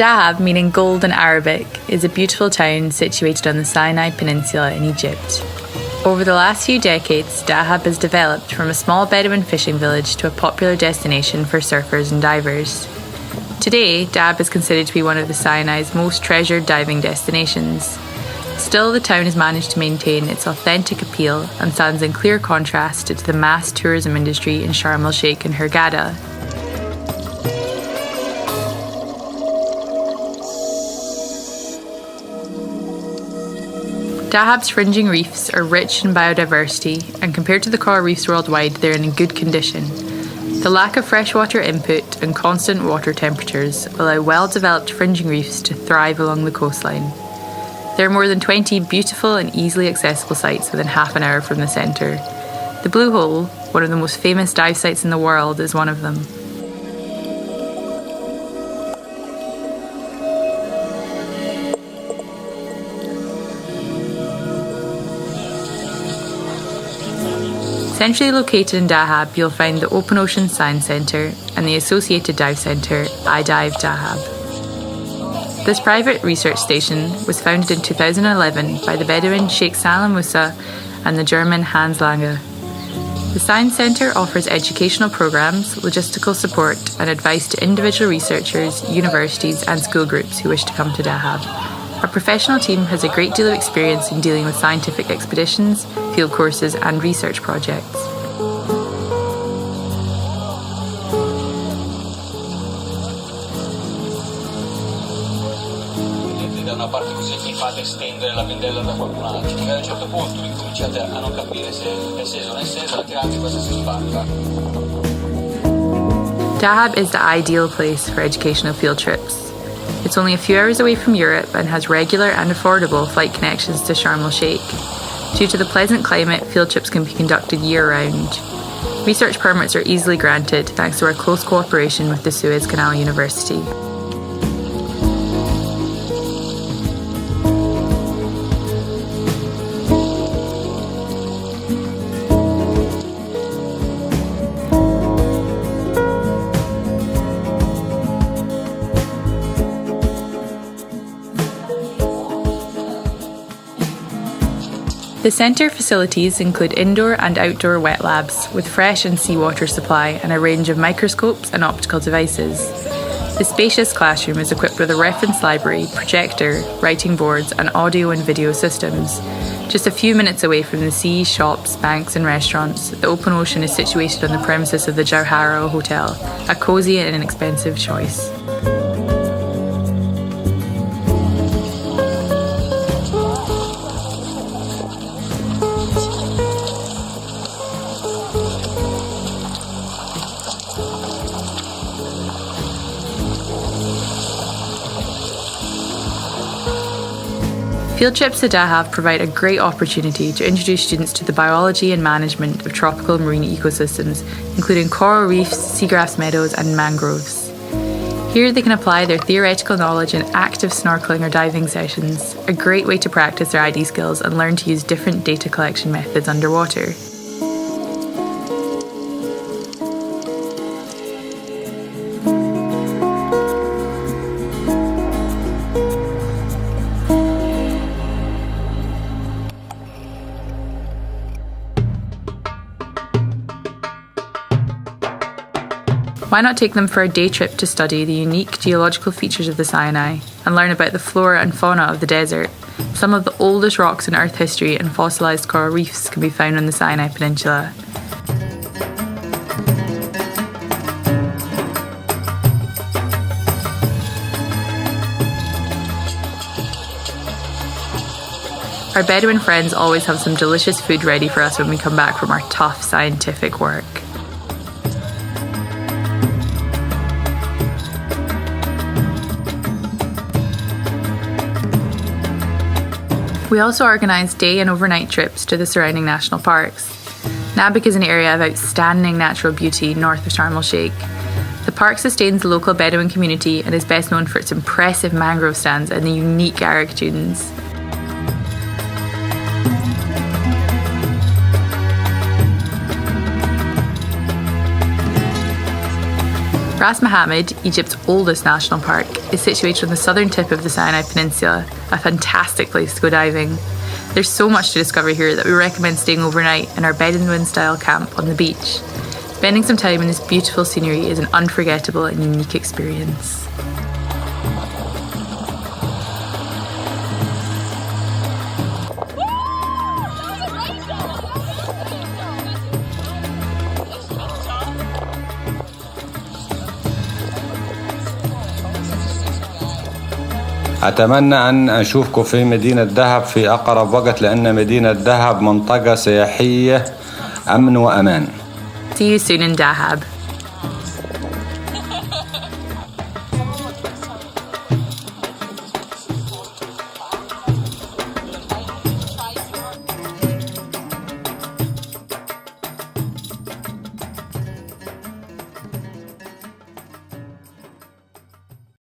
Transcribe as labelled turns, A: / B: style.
A: Dahab, meaning gold in Arabic, is a beautiful town situated on the Sinai Peninsula in Egypt. Over the last few decades, Dahab has developed from a small Bedouin fishing village to a popular destination for surfers and divers. Today, Dahab is considered to be one of the Sinai's most treasured diving destinations. Still, the town has managed to maintain its authentic appeal and stands in clear contrast to the mass tourism industry in Sharm el-Sheikh and Hurghada. Dahab's fringing reefs are rich in biodiversity, and compared to the coral reefs worldwide, they're in good condition. The lack of freshwater input and constant water temperatures allow well-developed fringing reefs to thrive along the coastline. There are more than 20 beautiful and easily accessible sites within half an hour from the centre. The Blue Hole, one of the most famous dive sites in the world, is one of them. Centrally located in Dahab, you'll find the Open Ocean Science Centre and the associated dive centre, iDive Dahab. This private research station was founded in 2011 by the Bedouin Sheikh Salam Musa and the German Hans Lange. The Science Centre offers educational programmes, logistical support and advice to individual researchers, universities and school groups who wish to come to Dahab. Our professional team has a great deal of experience in dealing with scientific expeditions, field courses and research projects.
B: Da una parte così mi fate estendere la bendella da qualcun altro, magari a un certo punto incominciate a non capire se è steso o non è steso, altrimenti cosa si sbaglia.
A: Dahab is the ideal place for educational field trips. It's only a few hours away from Europe and has regular and affordable flight connections to Sharm el-Sheikh. Due to the pleasant climate, field trips can be conducted year-round. Research permits are easily granted thanks to our close cooperation with the Suez Canal University. The centre facilities include indoor and outdoor wet labs with fresh and seawater supply and a range of microscopes and optical devices. The spacious classroom is equipped with a reference library, projector, writing boards and audio and video systems. Just a few minutes away from the sea, shops, banks and restaurants, the open ocean is situated on the premises of the Jauhara Hotel, a cosy and inexpensive choice. Field trips to Dahab provide a great opportunity to introduce students to the biology and management of tropical marine ecosystems, including coral reefs, seagrass meadows and mangroves. Here they can apply their theoretical knowledge in active snorkeling or diving sessions, a great way to practice their ID skills and learn to use different data collection methods underwater. Why not take them for a day trip to study the unique geological features of the Sinai and learn about the flora and fauna of the desert? Some of the oldest rocks in Earth history and fossilised coral reefs can be found on the Sinai Peninsula. Our Bedouin friends always have some delicious food ready for us when we come back from our tough scientific work. We also organise day and overnight trips to the surrounding national parks. Nabik is an area of outstanding natural beauty north of Sharm el-Sheikh. The park sustains the local Bedouin community and is best known for its impressive mangrove stands and the unique Arak dunes. Ras Mohammed, Egypt's oldest national park, is situated on the southern tip of the Sinai Peninsula, a fantastic place to go diving. There's so much to discover here that we recommend staying overnight in our bed-and-win-style camp on the beach. Spending some time in this beautiful scenery is an unforgettable and unique experience.
C: أتمنى أن أشوفكم في مدينة دهب في أقرب وقت لأن مدينة دهب منطقة سياحية أمن وأمان.
A: See you soon in Dahab.